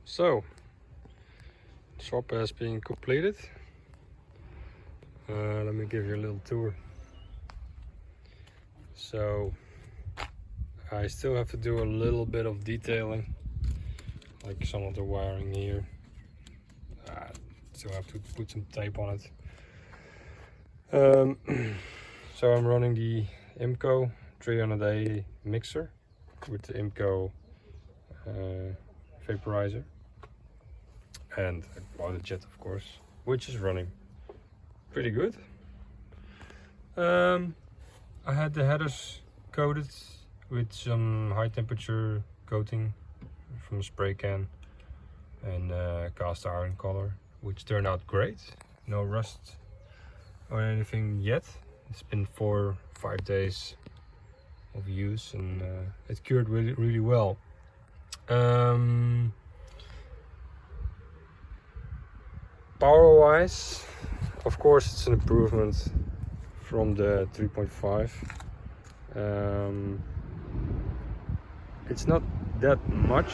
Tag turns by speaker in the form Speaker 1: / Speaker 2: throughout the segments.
Speaker 1: So, swap has been completed. Let me give you a little tour. So, I still have to do a little bit of detailing, like some of the wiring here. Still have to put some tape on it. So I'm running the IMCO 300A mixer with the IMCO vaporizer, and I bought a jet, of course, which is running pretty good. I had the headers coated with some high temperature coating from a spray can and cast iron color, which turned out great. No rust or anything yet. It's been 4 or 5 days of use, and it cured really well. Power wise, of course, it's an improvement from the 3.5. It's not that much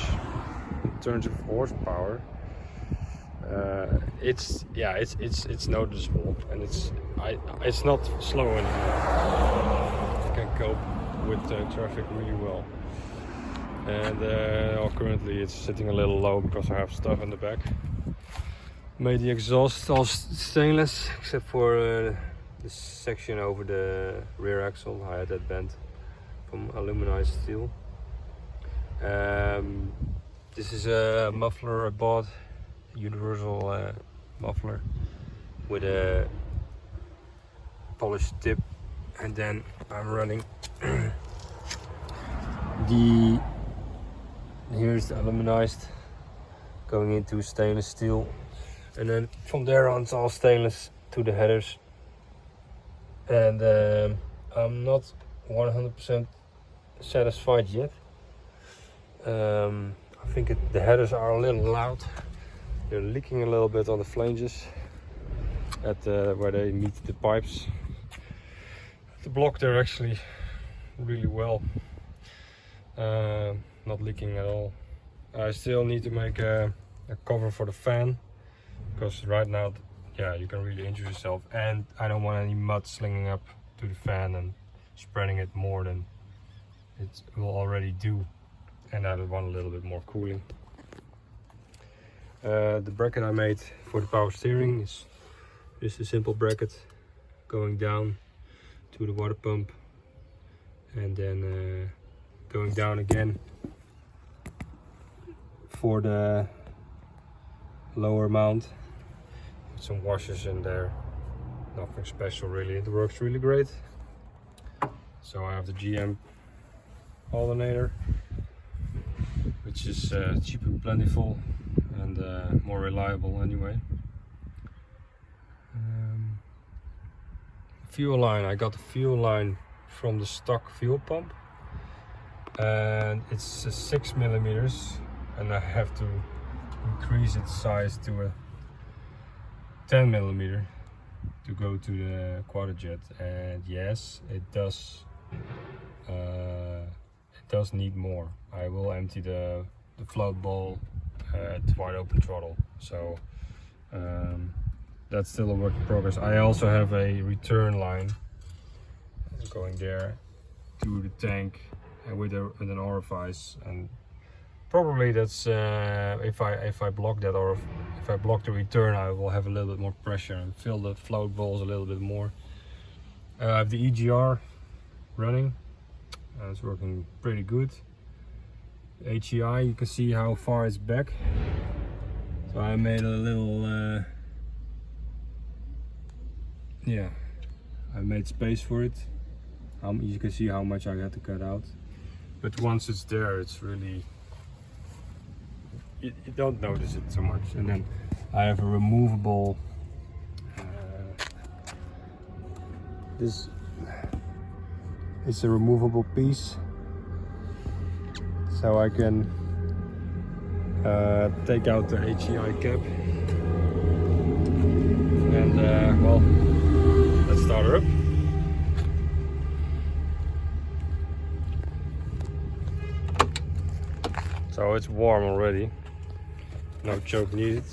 Speaker 1: in terms of horsepower. It's noticeable, and it's not slow anymore. I can cope with traffic really well. And currently it's sitting a little low because I have stuff in the back. Made the exhaust all stainless except for this section over the rear axle. I had that bent from aluminized steel. This is a muffler I bought, a universal muffler with a polished tip, and then I'm running here's the aluminized going into stainless steel, and then from there on it's all stainless to the headers. And I'm not 100% satisfied yet. I think the headers are a little loud. They're leaking a little bit on the flanges at where they meet the pipes. The block they're actually really well, not leaking at all. I still need to make a cover for the fan, because right now, yeah, you can really injure yourself, and I don't want any mud slinging up to the fan and spreading it more than it will already do, and I want a little bit more cooling. The bracket I made for the power steering is just a simple bracket going down to the water pump, and then going down again for the lower mount. Some washers in there, nothing special really. It works really great. So I have the GM alternator, which is cheap and plentiful, and more reliable anyway. Fuel line, I got the fuel line from the stock fuel pump, and it's 6 millimeters, and I have to increase its size to a 10 millimeter to go to the Quadrajet. And yes, it does need more. I will empty the float bowl at wide open throttle, so that's still a work in progress. I also have a return line going there to the tank, and with an orifice, and probably that's if I block that, or if I block the return, I will have a little bit more pressure and fill the float balls a little bit more. I have the EGR running, it's working pretty good. HEI, you can see how far it's back, so I made a little I made space for it. You can see how much I had to cut out, but once it's there, it's really, you don't notice it so much. And then I have a removable this is a removable piece, so I can take out the HEI cap, and well, let's start her up. So it's warm already. No choke needed.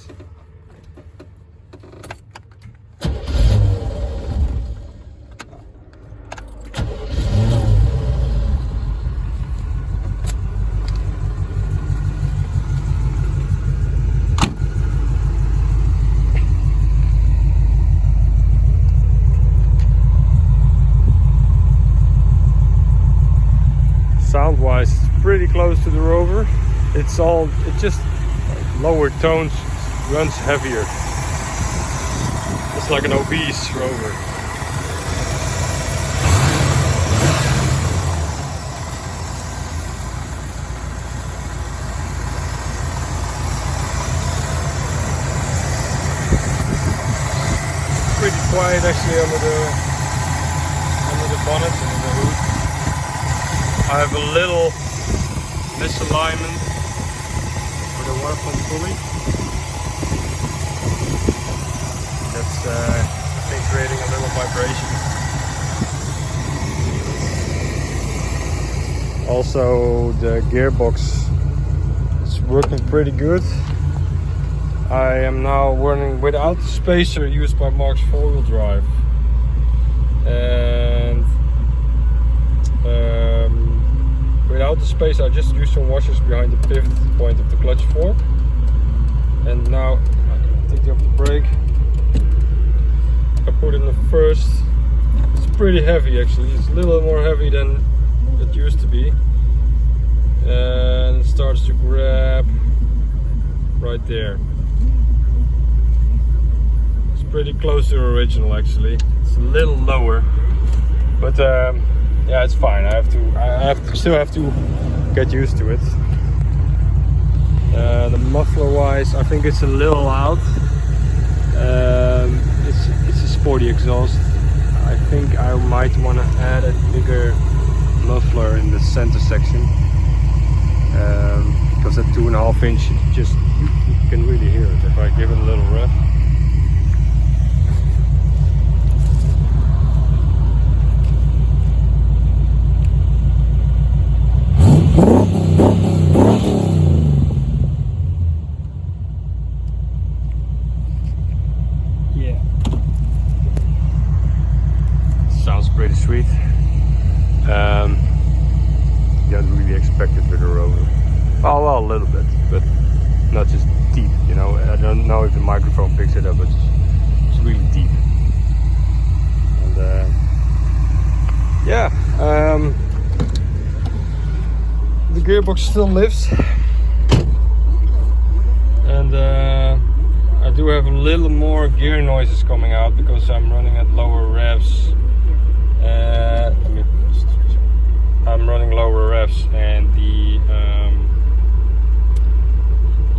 Speaker 1: Sound wise, it's pretty close to the Rover. It just lower tones, runs heavier. It's like an obese Rover. Pretty quiet actually under the bonnet and under the hood. I have a little misalignment with the water pump pulley. That's I think creating a little vibration. Also the gearbox is working pretty good. I am now running without the spacer used by Mark's 4-wheel drive. And without the space, I just used some washers behind the pivot point of the clutch fork. And now I take off the brake. I put in the first. It's pretty heavy actually. It's a little more heavy than it used to be. And it starts to grab right there. It's pretty close to the original actually. It's a little lower, but yeah, it's fine. I still have to get used to it. The muffler wise, I think it's a little loud. It's a sporty exhaust. I think I might want to add a bigger muffler in the center section, because at 2.5 inch, you can really hear it if I give it a little rev. Pretty sweet. You don't really expect it with a Rover. Well, a little bit, but not just deep. You know, I don't know if the microphone picks it up, but it's really deep. And yeah, the gearbox still lives, and I do have a little more gear noises coming out because I'm running at lower revs. I'm running lower revs, and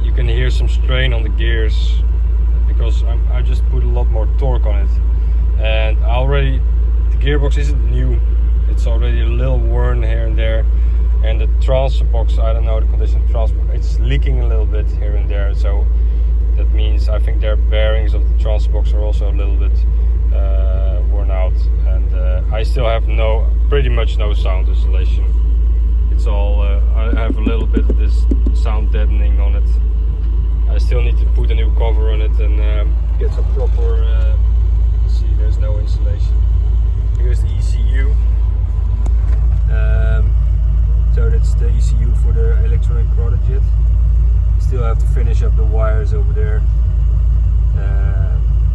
Speaker 1: you can hear some strain on the gears because I just put a lot more torque on it, and the gearbox isn't new. It's already a little worn here and there, and the transfer box, I don't know the condition of the transfer box, it's leaking a little bit here and there, so that means I think their bearings of the transfer box are also a little bit worn out, and I still have pretty much no sound isolation. It's all I have a little bit of this sound deadening on it. I still need to put a new cover on it and get some proper see, there's no insulation. Here's the ECU. So that's the ECU for the electronic throttle jet. Still have to finish up the wires over there,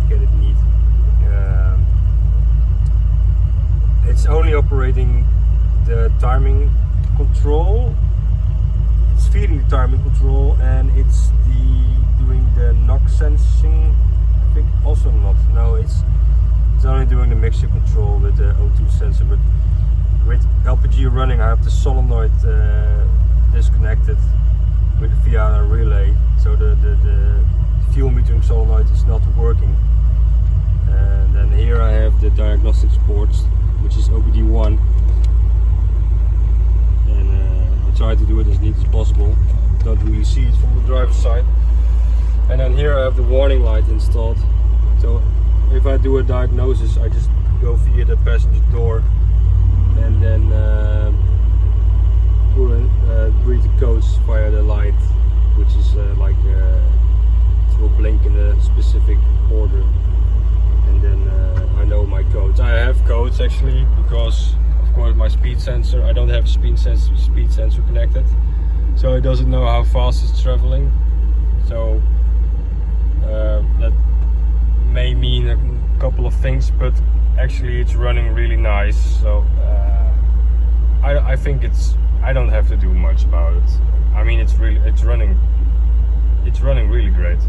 Speaker 1: get it neat. It's only operating the timing control. It's feeding the timing control, and it's doing the knock sensing. I think also not. No, it's only doing the mixture control with the O2 sensor. But with LPG running, I have the solenoid disconnected via a relay, so the fuel metering solenoid is not working. And then here I have the diagnostics ports, which is OBD1, and I try to do it as neat as possible. Don't really see it from the driver's side. And then here I have the warning light installed, so if I do a diagnosis, I just go via the passenger door and then read the codes via the light, which is like because of course my speed sensor, I don't have a speed sensor connected, so it doesn't know how fast it's traveling. So that may mean a couple of things, but actually it's running really nice. So I think I don't have to do much about it. I mean, it's running really great.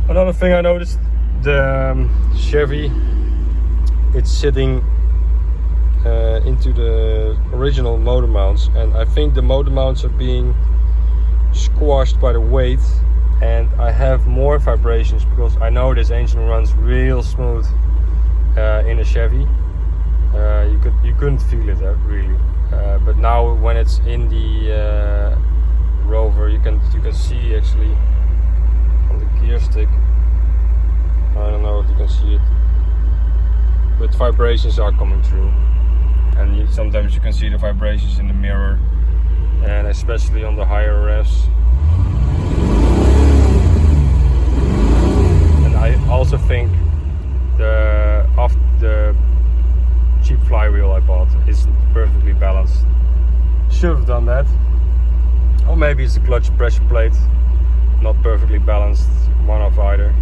Speaker 1: Another thing I noticed, the Chevy, it's sitting into the original motor mounts, and I think the motor mounts are being squashed by the weight, and I have more vibrations because I know this engine runs real smooth in a Chevy. You couldn't feel it really, but now when it's in the Rover, you can see actually on the gear stick. I don't know if you can see it, but vibrations are coming through, and sometimes you can see the vibrations in the mirror, and especially on the higher revs. And I also think the cheap flywheel I bought isn't perfectly balanced. Should have done that. Or maybe it's the clutch pressure plate, not perfectly balanced. One of either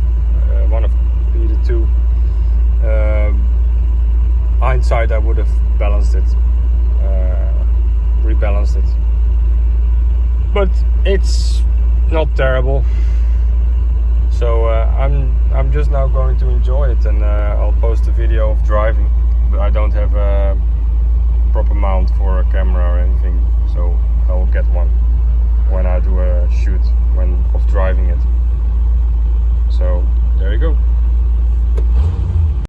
Speaker 1: two. Hindsight, I would have balanced it, rebalanced it, but it's not terrible. So I'm just now going to enjoy it, and I'll post a video of driving. But I don't have a proper mount for a camera or anything, so I will get one.